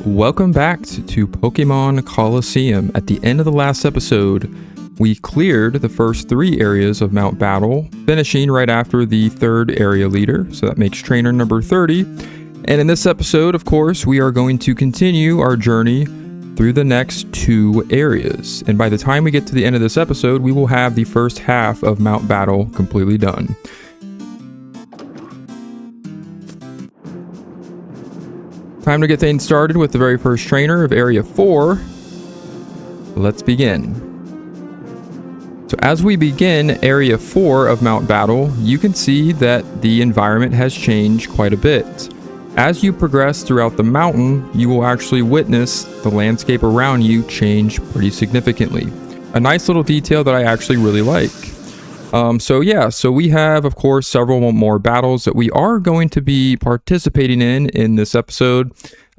Welcome back to Pokemon Colosseum. At the end of the last episode, we cleared the first 3 areas of Mount Battle, finishing right after the 3rd area leader, so that makes trainer number 30. And in this episode, of course, we are going to continue our journey through the next 2 areas. And by the time we get to the end of this episode, we will have the first half of Mount Battle completely done. Time to get things started with the very first trainer of Area 4. Let's begin. So as we begin Area 4 of Mount Battle, you can see that the environment has changed quite a bit. As you progress throughout the mountain, you will actually witness the landscape around you change pretty significantly. A nice little detail that I actually really like. So we have, of course, several more battles that we are going to be participating in this episode.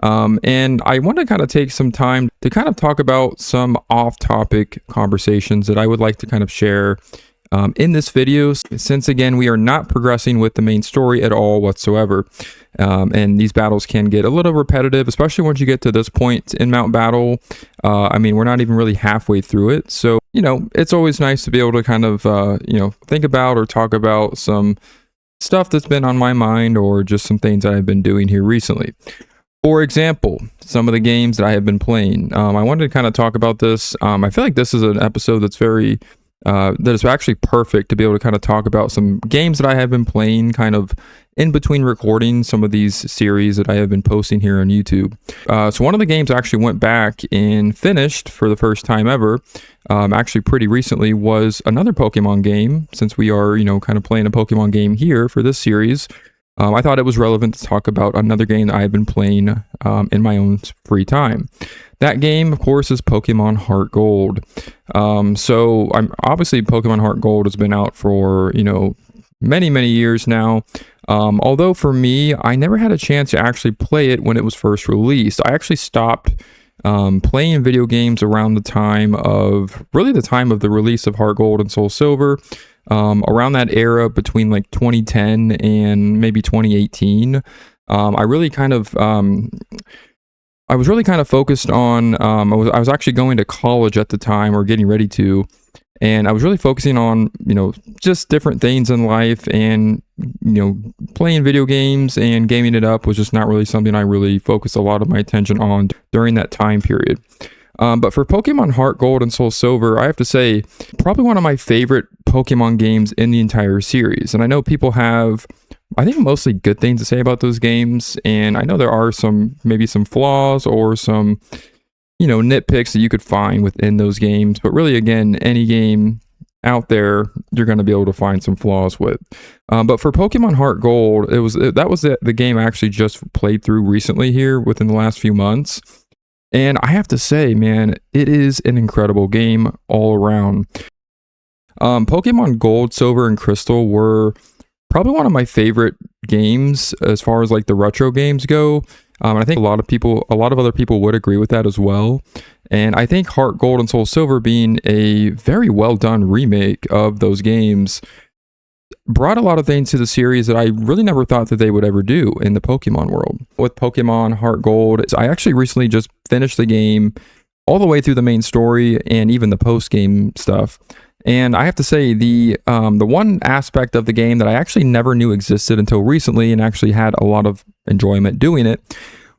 And I want to kind of take some time to kind of talk about some off-topic conversations that I would like to kind of share in this video, since again, we are not progressing with the main story at all whatsoever. And these battles can get a little repetitive, especially once you get to this point in Mount Battle. I mean, we're not even really halfway through it. So, you know, it's always nice to be able to kind of, think about or talk about some stuff that's been on my mind or just some things that I've been doing here recently. For example, some of the games that I have been playing. I wanted to kind of talk about this. I feel like this is an episode that's very... that is actually perfect to be able to kind of talk about some games that I have been playing kind of in between recording some of these series that I have been posting here on YouTube. So one of the games I actually went back and finished for the first time ever, actually pretty recently, was another Pokemon game. Since we are, kind of playing a Pokemon game here for this series, I thought it was relevant to talk about another game that I have been playing in my own free time. That game, of course, is Pokemon Heart Gold. So I'm obviously Pokemon Heart Gold has been out for, many years now. Although for me, I never had a chance to actually play it when it was first released. I actually stopped playing video games around the time of the release of Heart Gold and Soul Silver. Around that era between like 2010 and maybe 2018, I was really kind of focused on, I was actually going to college at the time, or getting ready to, and I was really focusing on, just different things in life, and, playing video games and gaming it up was just not really something I really focused a lot of my attention on during that time period. But for Pokemon Heart Gold and Soul Silver, I have to say, probably one of my favorite Pokemon games in the entire series. And I know people have, I think, mostly good things to say about those games. And I know there are maybe some flaws or some, nitpicks that you could find within those games. But really, again, any game out there, you're going to be able to find some flaws with. But for Pokemon Heart Gold, that was the game I actually just played through recently here within the last few months. And I have to say, man, it is an incredible game all around. Pokemon Gold, Silver, and Crystal were probably one of my favorite games as far as like the retro games go. And I think a lot of other people would agree with that as well. And I think Heart Gold and Soul Silver, being a very well done remake of those games, brought a lot of things to the series that I really never thought that they would ever do in the Pokemon world. With Pokemon Heart Gold, I actually recently just finished the game all the way through the main story and even the post-game stuff. And I have to say, the one aspect of the game that I actually never knew existed until recently, and actually had a lot of enjoyment doing it,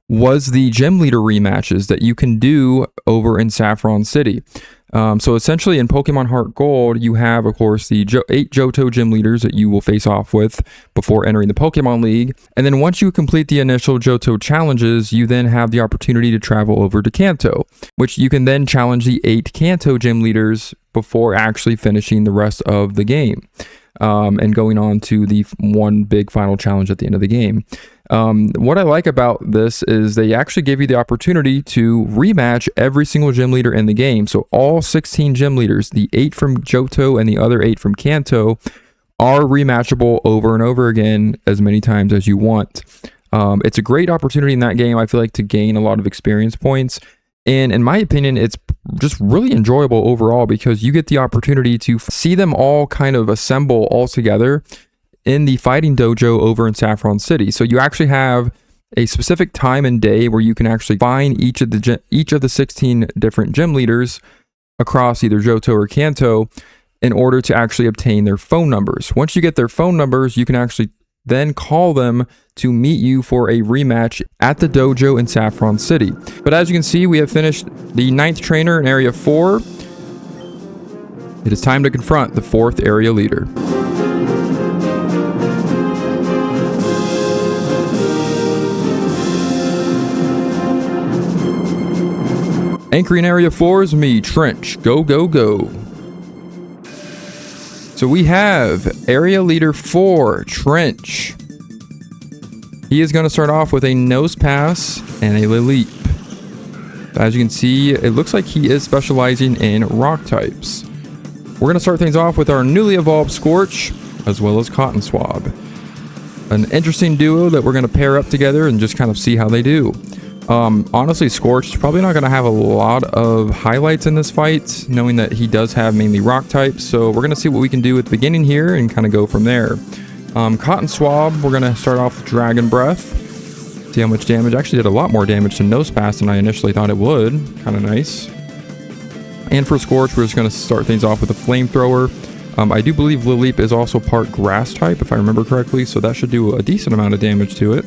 was the gym leader rematches that you can do over in Saffron City. So essentially in Pokemon Heart Gold, you have, of course, the 8 Johto gym leaders that you will face off with before entering the Pokemon League. And then once you complete the initial Johto challenges, you then have the opportunity to travel over to Kanto, which you can then challenge the 8 Kanto gym leaders before actually finishing the rest of the game. And going on to the one big final challenge at the end of the game. What I like about this is they actually give you the opportunity to rematch every single gym leader in the game. So all 16 gym leaders, the 8 from Johto and the other 8 from Kanto, are rematchable over and over again as many times as you want. It's a great opportunity in that game, I feel like, to gain a lot of experience points. And in my opinion, it's just really enjoyable overall, because you get the opportunity to see them all kind of assemble all together in the fighting dojo over in Saffron City. So you actually have a specific time and day where you can actually find each of the 16 different gym leaders across either Johto or Kanto in order to actually obtain their phone numbers. Once you get their phone numbers, you can actually then call them to meet you for a rematch at the dojo in Saffron City. But as you can see, we have finished the 9th trainer in Area 4. It is time to confront the 4th area leader. Anchoring Area 4 is me, Trench. Go, go, go. So we have Area Leader 4, Trench. He is going to start off with a Nose Pass and a Lilip. As you can see, it looks like he is specializing in rock types. We're going to start things off with our newly evolved Scorch, as well as Cotton Swab. An interesting duo that we're going to pair up together and just kind of see how they do. Honestly, Scorch is probably not going to have a lot of highlights in this fight, knowing that he does have mainly rock types. So we're going to see what we can do at the beginning here and kind of go from there. Cotton Swab, we're going to start off with Dragon Breath. See how much damage. Actually did a lot more damage to Nose Pass than I initially thought it would. Kind of nice. And for Scorch, we're just going to start things off with a Flamethrower. I do believe Lilip is also part Grass type, if I remember correctly, so that should do a decent amount of damage to it.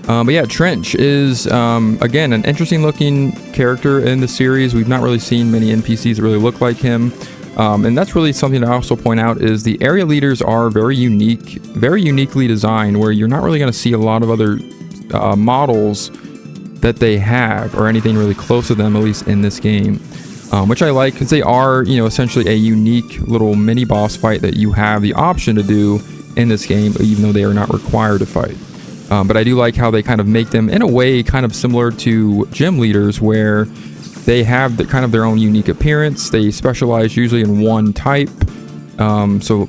But yeah, Trench is, again, an interesting looking character in the series. We've not really seen many NPCs that really look like him. And that's really something to also point out is the area leaders are very uniquely designed, where you're not really going to see a lot of other models that they have or anything really close to them, at least in this game. Which I like, because they are, essentially a unique little mini boss fight that you have the option to do in this game, even though they are not required to fight. But I do like how they kind of make them, in a way, kind of similar to gym leaders, where they have kind of their own unique appearance. They specialize usually in one type. So,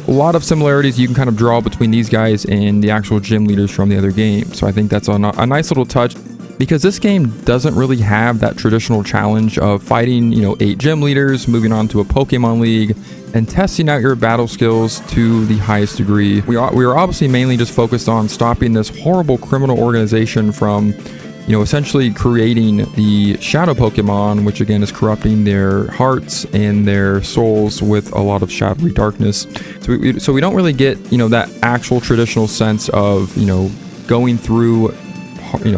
a lot of similarities you can kind of draw between these guys and the actual gym leaders from the other game. So I think that's a nice little touch, because this game doesn't really have that traditional challenge of fighting, 8 gym leaders, moving on to a Pokemon League, and testing out your battle skills to the highest degree. We are obviously mainly just focused on stopping this horrible criminal organization from, essentially creating the Shadow Pokemon, which again is corrupting their hearts and their souls with a lot of shadowy darkness. So we don't really get, that actual traditional sense of, going through,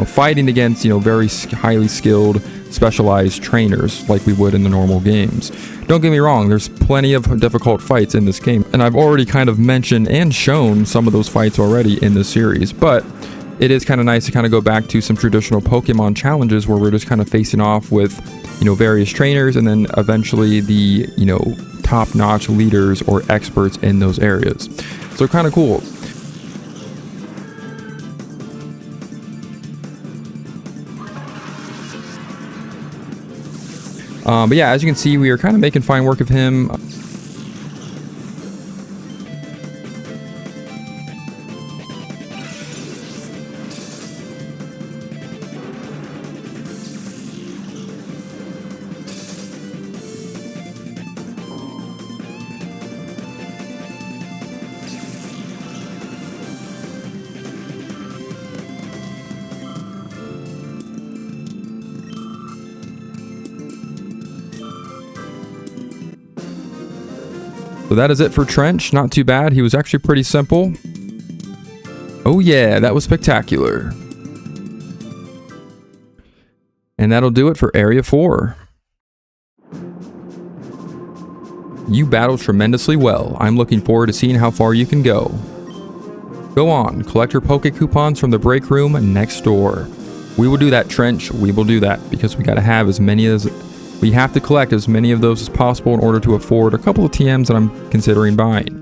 fighting against, very highly skilled, specialized trainers like we would in the normal games. Don't get me wrong, there's plenty of difficult fights in this game, and I've already kind of mentioned and shown some of those fights already in this series, but it is kind of nice to kind of go back to some traditional Pokemon challenges where we're just kind of facing off with, various trainers, and then eventually the, top-notch leaders or experts in those areas. So kind of cool. But yeah, as you can see, we are kind of making fine work of him. So that is it for Trench. Not too bad. He was actually pretty simple. Oh yeah, that was spectacular. And that'll do it for Area 4. You battled tremendously well. I'm looking forward to seeing how far you can go. Go on, collect your Poke Coupons from the break room next door. We will do that, Trench. We will do that, because we gotta have as many as... We have to collect as many of those as possible in order to afford a couple of TMs that I'm considering buying.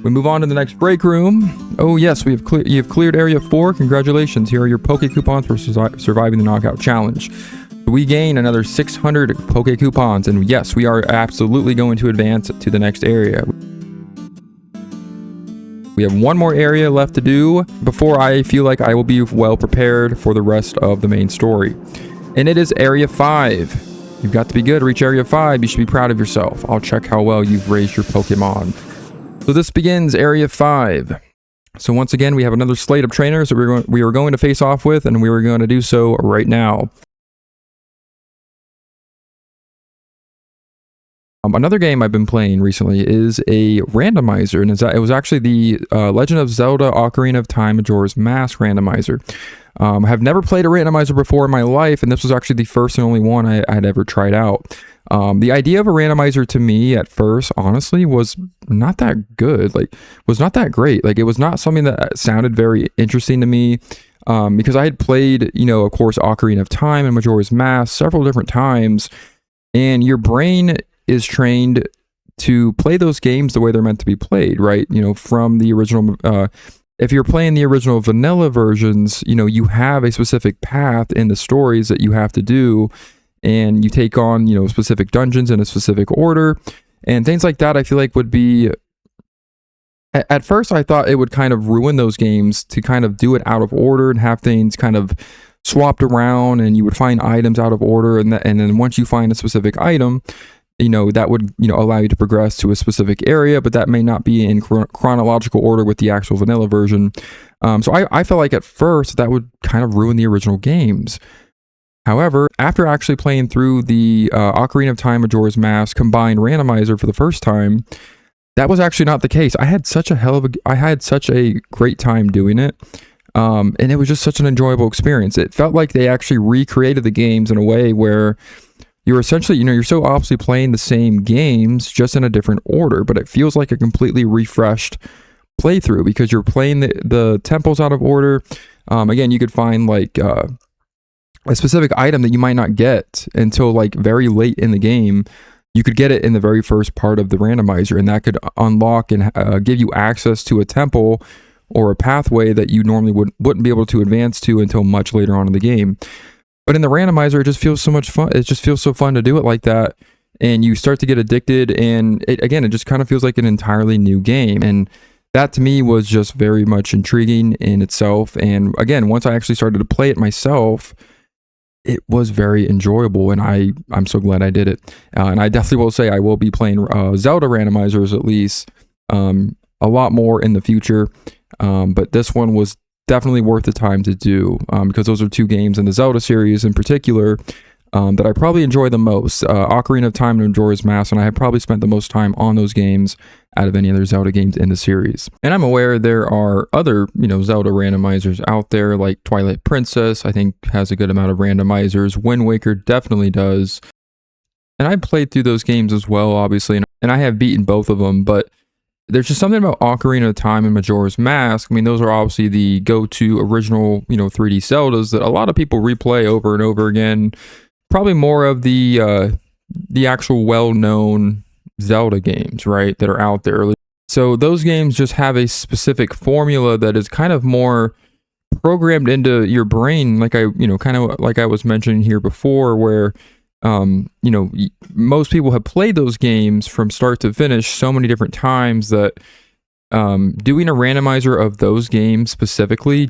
We move on to the next break room. Oh yes, you have cleared Area 4. Congratulations. Here are your Poke Coupons for surviving the Knockout Challenge. We gain another 600 Poke Coupons, and yes, we are absolutely going to advance to the next area. We have one more area left to do before I feel like I will be well prepared for the rest of the main story. And it is Area 5. You've got to be good to reach Area 5. You should be proud of yourself. I'll check how well you've raised your Pokemon. So this begins Area 5. So once again, we have another slate of trainers that we are going to face off with, and we are going to do so right now. Another game I've been playing recently is a randomizer, and it was actually the Legend of Zelda Ocarina of Time Majora's Mask randomizer. I have never played a randomizer before in my life, and this was actually the first and only one I had ever tried out. The idea of a randomizer to me at first, honestly, was not that good. Was not that great. It was not something that sounded very interesting to me, because I had played, of course, Ocarina of Time and Majora's Mask several different times, and your brain is trained to play those games the way they're meant to be played, right? From the original, if you're playing the original vanilla versions, you have a specific path in the stories that you have to do, and you take on, specific dungeons in a specific order, and things like that. I feel like would be, at first I thought it would kind of ruin those games to kind of do it out of order and have things kind of swapped around, and you would find items out of order, and then once you find a specific item, that would, allow you to progress to a specific area, but that may not be in chronological order with the actual vanilla version. So I felt like at first that would kind of ruin the original games. However, after actually playing through the Ocarina of Time Majora's Mask combined randomizer for the first time, that was actually not the case. I had such a great time doing it. And it was just such an enjoyable experience. It felt like they actually recreated the games in a way where you're essentially, you're so obviously playing the same games, just in a different order, but it feels like a completely refreshed playthrough because you're playing the temples out of order. Again, you could find a specific item that you might not get until very late in the game. You could get it in the very first part of the randomizer, and that could unlock and give you access to a temple or a pathway that you normally wouldn't be able to advance to until much later on in the game. But in the randomizer, it just feels so much fun. It just feels so fun to do it like that. And you start to get addicted. And it just kind of feels like an entirely new game. And that to me was just very much intriguing in itself. And again, once I actually started to play it myself, it was very enjoyable. And I'm so glad I did it. And I definitely will say I will be playing Zelda randomizers at least a lot more in the future. But this one was definitely worth the time to do, because those are two games in the Zelda series in particular that I probably enjoy the most. Ocarina of Time and Majora's Mask, and I have probably spent the most time on those games out of any other Zelda games in the series. And I'm aware there are other, Zelda randomizers out there, like Twilight Princess, I think has a good amount of randomizers. Wind Waker definitely does. And I played through those games as well, obviously, and I have beaten both of them, but there's just something about Ocarina of Time and Majora's Mask. I mean, those are obviously the go-to original, 3D Zeldas that a lot of people replay over and over again. Probably more of the actual well-known Zelda games, right, that are out there. So those games just have a specific formula that is kind of more programmed into your brain, kind of like I was mentioning here before, where most people have played those games from start to finish so many different times that doing a randomizer of those games specifically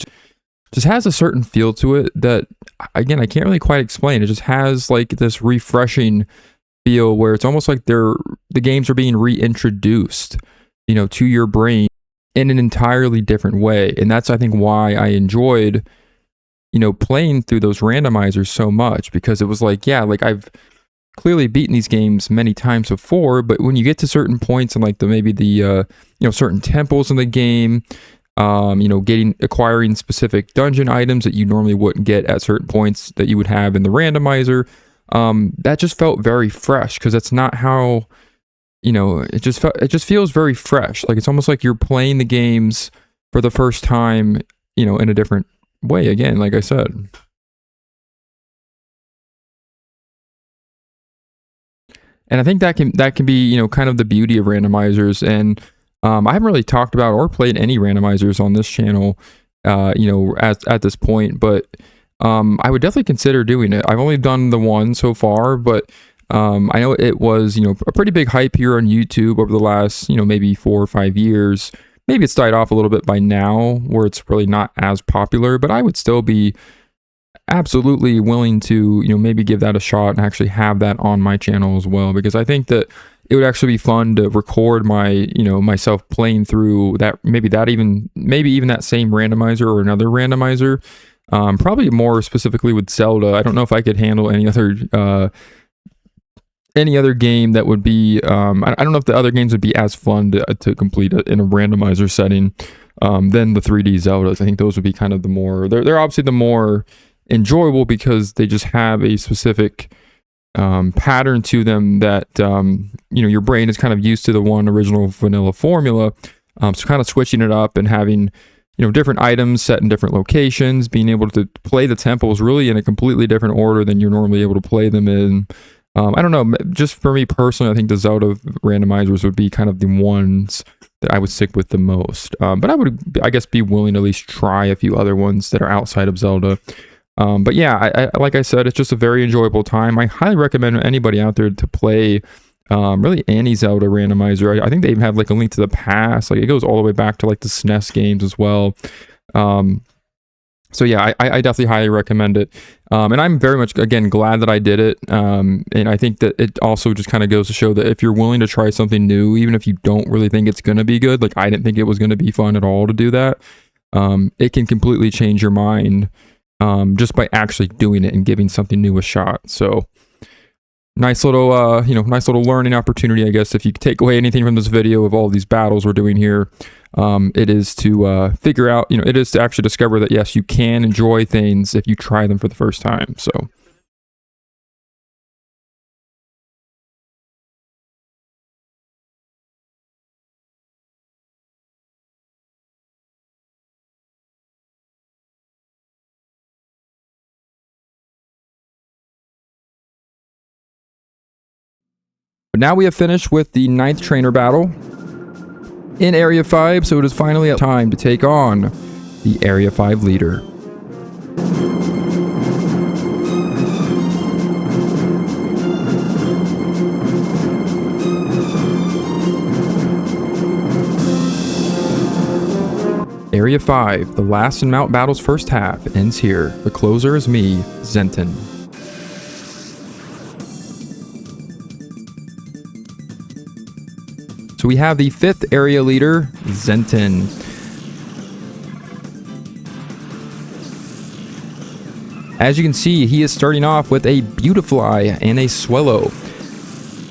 just has a certain feel to it that, again, I can't really quite explain. It just has this refreshing feel where it's almost like the games are being reintroduced, to your brain in an entirely different way. And that's, I think, why I enjoyed playing through those randomizers so much, because it was I've clearly beaten these games many times before, but when you get to certain points and maybe the certain temples in the game, acquiring specific dungeon items that you normally wouldn't get at certain points that you would have in the randomizer, that just felt very fresh, because that's not how, it just feels very fresh. It's almost like you're playing the games for the first time, in a different way, again, like I said. And I think that can be, kind of the beauty of randomizers. And I haven't really talked about or played any randomizers on this channel, at this point, but I would definitely consider doing it. I've only done the one so far, but I know it was, a pretty big hype here on YouTube over the last, maybe 4 or 5 years. Maybe it's died off a little bit by now, where it's really not as popular, but I would still be absolutely willing to, maybe give that a shot and actually have that on my channel as well, because I think that it would actually be fun to record myself playing through that, maybe even that same randomizer or another randomizer. Probably more specifically with Zelda. I don't know if I could handle any other game that would be. I don't know if the other games would be as fun to complete in a randomizer setting than the 3D Zeldas. I think those would be kind of the more. They're obviously the more enjoyable because they just have a specific pattern to them that your brain is kind of used to the one original vanilla formula. So kind of switching it up and having different items set in different locations, being able to play the temples really in a completely different order than you're normally able to play them in. I don't know, just for me personally, I think the Zelda randomizers would be kind of the ones that I would stick with the most. But I would, I guess, be willing to at least try a few other ones that are outside of Zelda. But yeah, like I said, it's just a very enjoyable time. I highly recommend anybody out there to play really any Zelda randomizer. I think they even have like a Link to the Past. Like it goes all the way back to like the SNES games as well. So yeah, I definitely highly recommend it. And I'm very much, again, glad that I did it. And I think that it also just kind of goes to show that if you're willing to try something new, even if you don't really think it's going to be good, like I didn't think it was going to be fun at all to do that, it can completely change your mind just by actually doing it and giving something new a shot. So nice little learning opportunity, I guess. If you take away anything from this video of all these battles we're doing here, it is to figure out, it is to actually discover that yes, you can enjoy things if you try them for the first time. So but now we have finished with the 9th trainer battle in Area 5, so it is finally time to take on the Area 5 leader. Area 5, the last in Mount Battle's first half, ends here. The closer is me, Zenton. So we have the 5th area leader, Zenton. As you can see, he is starting off with a Beautifly and a Swellow.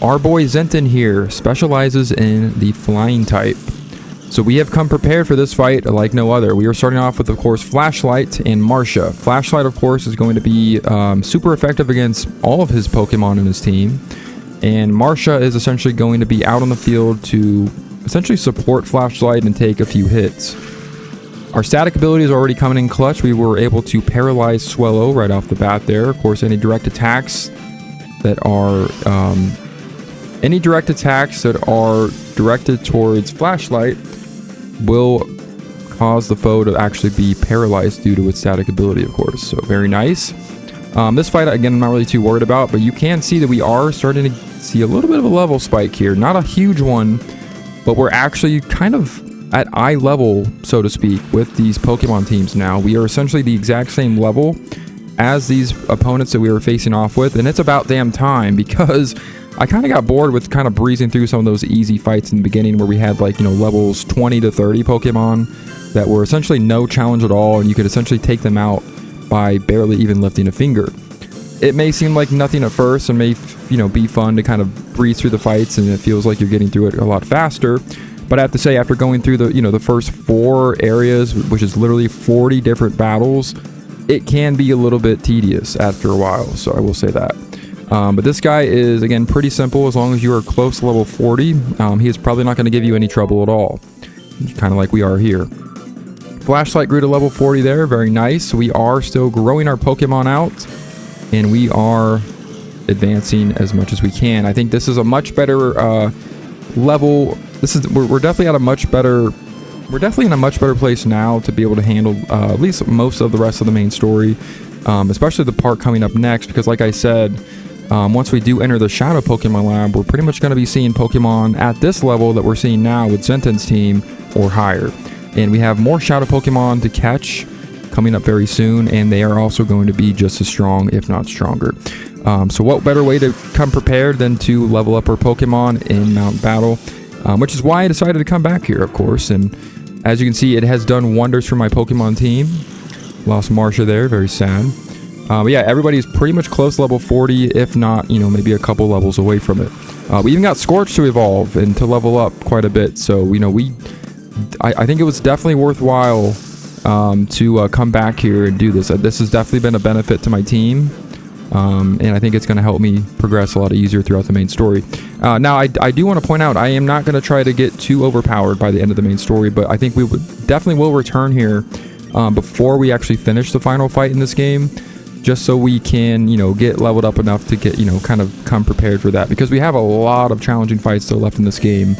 Our boy Zenton here specializes in the flying type. So we have come prepared for this fight like no other. We are starting off with, of course, Flashlight and Marcia. Flashlight, of course, is going to be super effective against all of his Pokemon in his team. And Marcia is essentially going to be out on the field to essentially support Flashlight and take a few hits. Our static ability is already coming in clutch. We were able to paralyze Swellow right off the bat there. Of course, any direct attacks that are directed towards Flashlight will cause the foe to actually be paralyzed due to its static ability, of course. So very nice. This fight, again, I'm not really too worried about, but you can see that we are starting to see a little bit of a level spike here. Not a huge one, but we're actually kind of at eye level, so to speak, with these Pokemon teams now. We are essentially the exact same level as these opponents that we were facing off with, and it's about damn time, because I kind of got bored with kind of breezing through some of those easy fights in the beginning where we had like, levels 20 to 30 Pokemon that were essentially no challenge at all, and you could essentially take them out by barely even lifting a finger. It may seem like nothing at first and may be fun to kind of breeze through the fights, and it feels like you're getting through it a lot faster. But I have to say, after going through the first 4 areas, which is literally 40 different battles, it can be a little bit tedious after a while. So I will say that. But this guy is, again, pretty simple. As long as you are close to level 40, he is probably not going to give you any trouble at all. Kind of like we are here. Flashlight grew to level 40 there. Very nice. We are still growing our Pokemon out, and we are advancing as much as we can. I think this is a much better level. We're definitely at a much better. We're definitely in a much better place now to be able to handle at least most of the rest of the main story, especially the part coming up next. Because, like I said, once we do enter the Shadow Pokemon Lab, we're pretty much going to be seeing Pokemon at this level that we're seeing now with Zenton's team or higher. And we have more Shadow Pokemon to catch coming up very soon, and they are also going to be just as strong, if not stronger. So what better way to come prepared than to level up our Pokemon in Mount Battle, which is why I decided to come back here, of course. And as you can see, it has done wonders for my Pokemon team. Lost Marcia there, very sad. But yeah, everybody's pretty much close to level 40, if not, you know, maybe a couple levels away from it. We even got Scorch to evolve and to level up quite a bit. So, you know, I think it was definitely worthwhile to come back here and do this. This has definitely been a benefit to my team. And I think it's going to help me progress a lot easier throughout the main story. Now, I do want to point out, I am not going to try to get too overpowered by the end of the main story, but I think we definitely will return here before we actually finish the final fight in this game, just so we can, you know, get leveled up enough to get, you know, kind of come prepared for that, because we have a lot of challenging fights still left in this game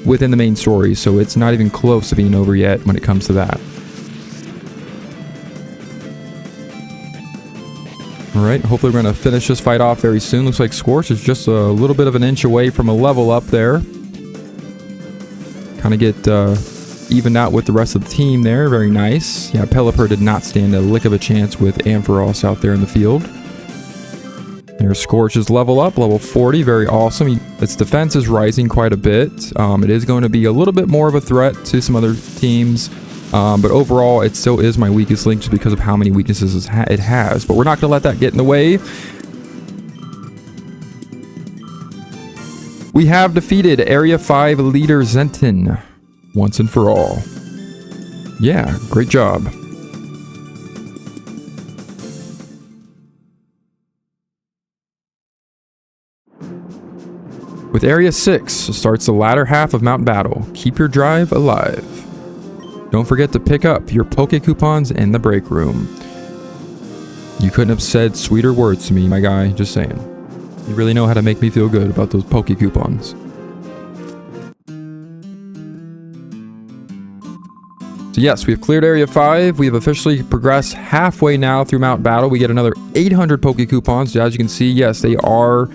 within the main story, so it's not even close to being over yet when it comes to that. Alright, hopefully we're going to finish this fight off very soon. Looks like Scorch is just a little bit of an inch away from a level up there. Kind of get evened out with the rest of the team there. Very nice. Yeah, Pelipper did not stand a lick of a chance with Ampharos out there in the field. There's Scorch's level up, level 40. Very awesome. Its defense is rising quite a bit. It is going to be a little bit more of a threat to some other teams. But overall, it still is my weakest link just because of how many weaknesses it has. But we're not going to let that get in the way. We have defeated Area 5 leader Zenton once and for all. Yeah, great job. With Area 6 starts the latter half of Mount Battle. Keep your drive alive. Don't forget to pick up your Poke Coupons in the break room. You couldn't have said sweeter words to me, my guy. Just saying. You really know how to make me feel good about those Poke Coupons. So yes, we've cleared Area 5. We have officially progressed halfway now through Mount Battle. We get another 800 Poke Coupons. As you can see, yes, they are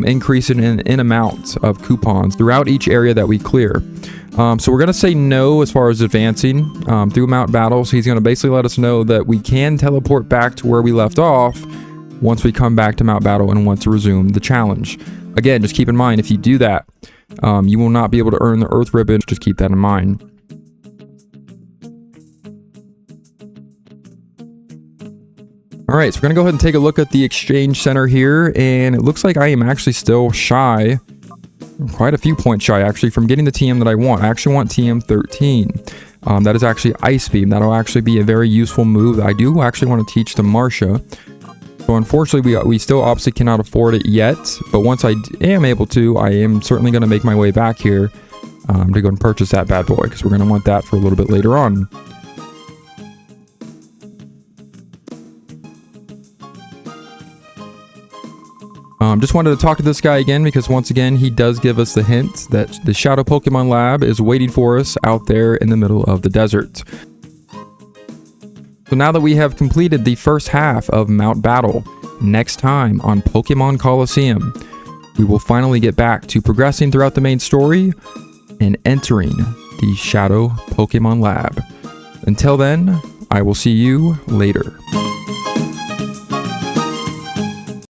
increasing in amount of coupons throughout each area that we clear. So we're going to say no as far as advancing through Mount Battle. So he's going to basically let us know that we can teleport back to where we left off once we come back to Mount Battle and want to resume the challenge. Again, just keep in mind, if you do that, you will not be able to earn the Earth Ribbon. Just keep that in mind. Alright, so we're going to go ahead and take a look at the exchange center here, and it looks like I am actually still shy, quite a few points shy actually, from getting the TM that I want. I actually want TM 13. That is actually Ice Beam. That'll actually be a very useful move that I do actually want to teach to Marcia. So unfortunately, we still obviously cannot afford it yet, but once I am able to, I am certainly going to make my way back here to go and purchase that bad boy, because we're going to want that for a little bit later on. Just wanted to talk to this guy again because once again he does give us the hint that the Shadow Pokemon Lab is waiting for us out there in the middle of the desert. So now that we have completed the first half of Mount Battle, next time on Pokemon Colosseum, we will finally get back to progressing throughout the main story and entering the Shadow Pokemon Lab. Until then, I will see you later.